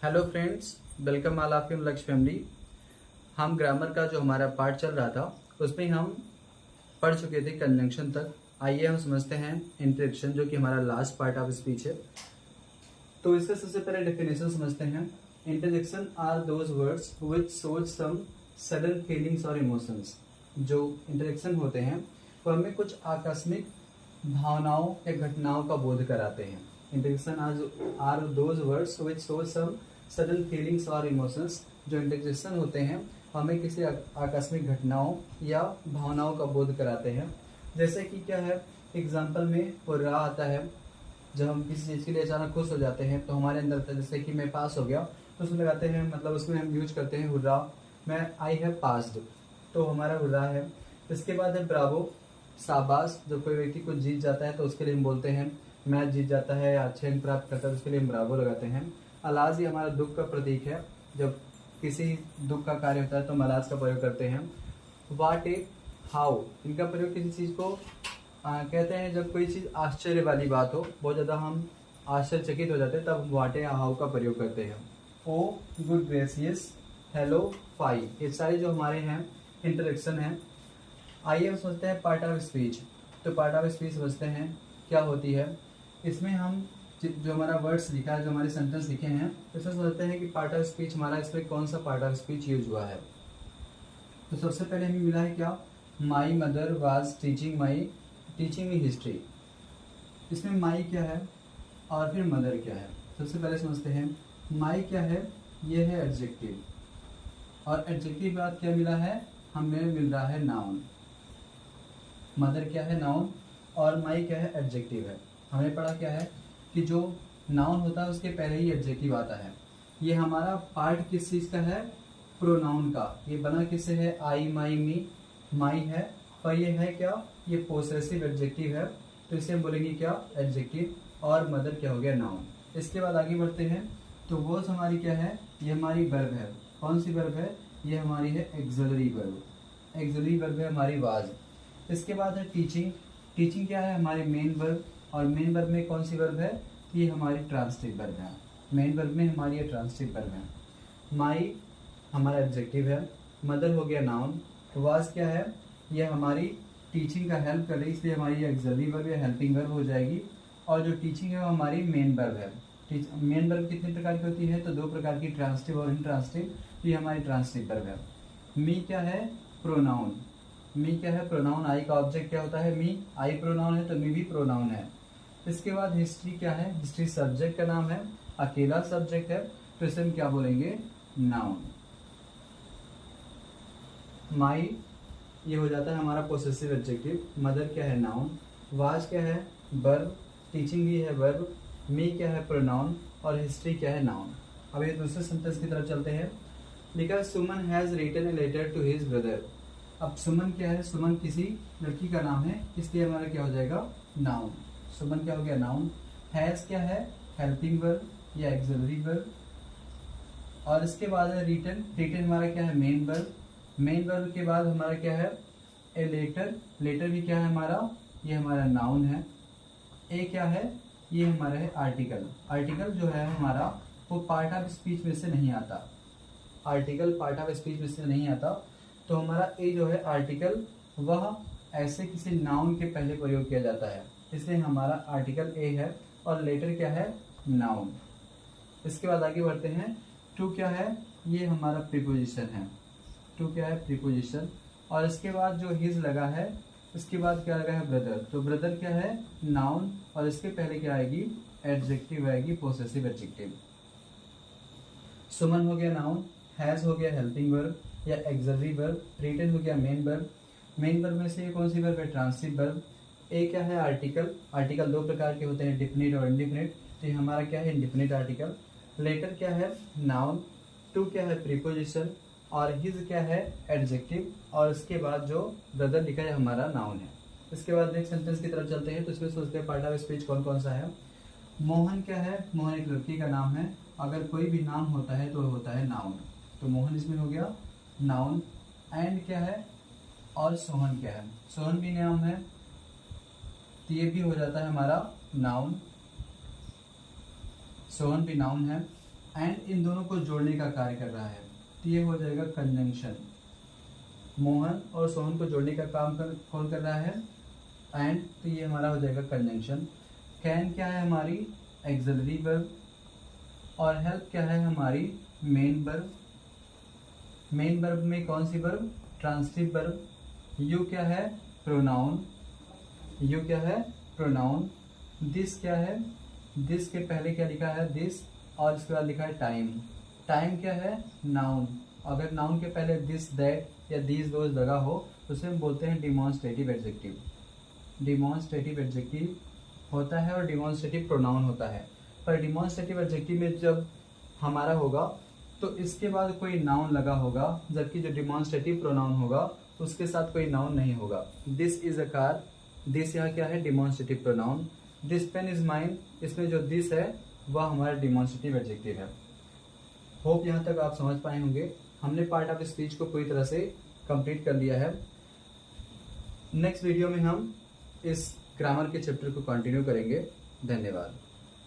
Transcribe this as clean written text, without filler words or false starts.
Hello friends, welcome all of you लक्ष्य family. हम grammar का जो हमारा पार्ट चल रहा था उसमें हम पढ़ चुके थे कंजंक्शन तक। आइए हम समझते हैं इंटरेक्शन, जो कि हमारा लास्ट पार्ट ऑफ स्पीच है। तो इसका सबसे पहले डेफिनेशन समझते हैं। Interjection are those words which shows some sudden feelings और इमोशंस। जो इंटरजेक्शन होते हैं वो हमें कुछ आकस्मिक भावनाओं या घटनाओं का बोध कराते हैं। Interjection are those words which shows some sudden feelings और इमोशंस। जो इंटरजेक्शन होते हैं हमें किसी आकस्मिक घटनाओं या भावनाओं का बोध कराते हैं। जैसे कि क्या है, एग्जाम्पल में हुर्रा आता है। जब हम किसी चीज़ के लिए अचानक खुश हो जाते हैं तो हमारे अंदर आता है, जैसे कि मैं पास हो गया तो उसमें लगाते हैं, मतलब उसमें हम यूज करते हैं हुर्रा, मैं आई हैव पास्ड, तो हमारा हुर्रा है। इसके बाद है ब्रावो, शाबाश। जब कोई व्यक्ति कुछ जीत जाता है तो उसके लिए हम बोलते हैं मैच जीत जाता है या अच्छे अंक प्राप्त करता है, तो उसके लिए हम ब्रावो लगाते हैं। अलाज, ये हमारा दुख का प्रतीक है। जब किसी दुख का कार्य होता है तो हम अलाज का प्रयोग करते हैं। वाट ए, हाउ, इनका प्रयोग किसी चीज़ को कहते हैं जब कोई चीज़ आश्चर्य वाली बात हो, बहुत ज़्यादा हम आश्चर्यचकित हो जाते हैं, तब वाट ए हाउ का प्रयोग करते हैं। ओ, गुड ग्रेसियस, हेलो, फाई, ये सारे जो हमारे हैं इंटरेक्शन हैं। आइए हम समझते हैं पार्ट ऑफ स्पीच। तो पार्ट ऑफ स्पीच समझते हैं क्या होती है। इसमें हम जो हमारा वर्ड्स लिखा है, जो हमारे सेंटेंस लिखे हैं, इसमें समझते हैं कि पार्ट ऑफ स्पीच हमारा इसमें कौन सा पार्ट ऑफ स्पीच यूज हुआ है। तो सबसे पहले हमें मिला है क्या, my mother was teaching me history. इसमें माई क्या है और फिर मदर क्या है। सबसे पहले समझते हैं माई क्या है, ये है एडजेक्टिव, और एडजेक्टिव बाद क्या मिला है, हमें मिल रहा है नाउन। मदर क्या है, नाउन, और माई क्या है, एडजेक्टिव है। हमने पढ़ा क्या है कि जो नाउन होता है उसके पहले ही एडजेक्टिव आता है। ये हमारा पार्ट किस चीज़ का है, प्रोनाउन का। ये बना किससे है, आई, माई, मी, माई है, और ये है क्या, ये पोसेसिव एडजेक्टिव है, तो इसे हम बोलेंगे क्या, एडजेक्टिव। और मदर क्या हो गया, नाउन। इसके बाद आगे बढ़ते हैं। तो वो हमारी क्या है, ये हमारी वर्ब है। कौन सी वर्ब है, ये हमारी है एक्सिलरी वर्ब। एक्सिलरी वर्ब है हमारी वाज। इसके बाद है टीचिंग। टीचिंग क्या है, हमारी मेन वर्ब, और मेन वर्ब में कौन सी वर्ब है, ये हमारी ट्रांसटिव वर्ब है। मेन वर्ब में हमारी ये ट्रांसटिव वर्ब है। माई हमारा एडजेक्टिव है, मदर हो गया नाउन, वाज क्या है, ये हमारी टीचिंग का हेल्प कर रही है, इसलिए हमारी एक्सिलरी वर्ब या हेल्पिंग वर्ब हो जाएगी। और जो टीचिंग है वो हमारी मेन वर्ब है। मेन वर्ब कितने प्रकार की होती है, तो दो प्रकार की, ट्रांसटिव और इनट्रांसटिव। तो ये हमारी ट्रांसटिव वर्ब है। मी क्या है, प्रोनाउन। मी क्या है, प्रोनाउन। आई का ऑब्जेक्ट क्या होता है, मी, आई प्रोनाउन है तो मी भी प्रोनाउन है। इसके बाद हिस्ट्री क्या है, हिस्ट्री सब्जेक्ट का नाम है, अकेला सब्जेक्ट है, तो इसे हम क्या बोलेंगे, नाउन। माई ये हो जाता है हमारा पोसेसिव एडजेक्टिव। मदर क्या है, नाउन। वाज क्या है, वर्ब। टीचिंग भी है वर्ब। मी क्या है, प्रोनाउन, और हिस्ट्री क्या है, नाउन। अब ये दूसरे सेंटेंस की तरफ चलते हैं। लिखा, Suman has written a letter to his brother. अब सुमन क्या है, सुमन किसी लड़की का नाम है, इसलिए हमारा क्या हो जाएगा, नाउन। सुमन क्या हो गया, नाउन। हैज क्या है, हेल्पिंग वर्ब या एक्सिलरी वर्ब। और इसके बाद है रिटन। रिटन हमारा क्या है, मेन वर्ब। मेन वर्ब के बाद हमारा क्या है, ए लेटर। लेटर भी क्या है हमारा, ये हमारा नाउन है। ए क्या है, ये हमारा है आर्टिकल। आर्टिकल जो है हमारा वो पार्ट ऑफ स्पीच में से नहीं आता। आर्टिकल पार्ट ऑफ स्पीच में से नहीं आता, तो हमारा ए जो है आर्टिकल, वह ऐसे किसी नाउन के पहले प्रयोग किया जाता है, इसलिए हमारा आर्टिकल ए है। और लेटर क्या है, नाउन। इसके बाद आगे बढ़ते हैं। टू क्या है, ये हमारा प्रीपोजिशन है। टू क्या है, प्रीपोजिशन। और इसके बाद जो हिज लगा है, इसके बाद क्या लगा है, ब्रदर। तो ब्रदर क्या है, नाउन, और इसके पहले क्या आएगी, एडजेक्टिव आएगी, पोसेसिव एडजेक्टिव। सुमन हो गया नाउन, हैज हो गया हेल्पिंग वर्ब या एक्सिलरी वर्ब, रिटन हो गया मेन वर्ब। मेन वर्ब में से ये कौन सी वर्ब है, ट्रांसिटिव वर्ब। ए क्या है, आर्टिकल। आर्टिकल दो प्रकार के होते हैं, डिफिनिट और इनडिफिनिट, तो ये हमारा क्या है, इंडिफिनिट आर्टिकल। लेटर क्या है, नाउन। टू क्या है, प्रीपोजिशन, और हिज क्या है, एडजेक्टिव। और इसके बाद जो ब्रदर लिखा है हमारा नाउन है। इसके बाद नेक्स्ट सेंटेंस की तरफ चलते हैं। तो इसमें सोचते हैं पार्ट ऑफ स्पीच कौन कौन सा है। मोहन क्या है, मोहन एक लड़की का नाम है। अगर कोई भी नाम होता है तो होता है नाउन, तो मोहन इसमें हो गया नाउन। एंड क्या है, और सोहन क्या है, सोहन भी नाम है, तो ये भी हो जाता है हमारा नाउन। सोहन भी नाउन है। एंड इन दोनों को जोड़ने का कार्य कर रहा है, तो ये हो जाएगा कंजंक्शन। मोहन और सोहन को जोड़ने का काम कौन कर रहा है? एंड, तो ये हमारा हो जाएगा कंजंक्शन। कैन क्या है हमारी? Axillary verb. और हेल्प क्या है हमारी? Main verb. मेन वर्ब में कौन सी वर्ब? Transitive verb. यू क्या है? प्रोनाउन। यू क्या है? प्रोनाउन। दिस क्या है? दिस के पहले क्या लिखा है? दिस, और इसके बाद लिखा है टाइम। टाइम क्या है? नाउन। अगर नाउन के पहले दिस, दैट या दीज दोज लगा हो तो उसे हम बोलते हैं डिमॉन्स्ट्रेटिव एडजेक्टिव। डिमॉन्स्ट्रेटिव एडजेक्टिव होता है और डिमॉन्स्ट्रेटिव प्रोनाउन होता है। पर डिमॉन्स्ट्रेटिव एडजेक्टिव में जब हमारा होगा तो इसके बाद कोई नाउन लगा होगा, जबकि जो डिमॉन्स्ट्रेटिव प्रोनाउन होगा उसके साथ कोई नाउन नहीं होगा। This is a car, this यहाँ क्या है? Demonstrative pronoun. This pen is mine, इसमें जो दिस है वह हमारा डिमॉन्स्ट्रेटिव एडजेक्टिव है। होप यहाँ तक आप समझ पाए होंगे। हमने पार्ट ऑफ स्पीच को पूरी तरह से कंप्लीट कर लिया है। नेक्स्ट वीडियो में हम इस ग्रामर के चैप्टर को कंटिन्यू करेंगे। धन्यवाद।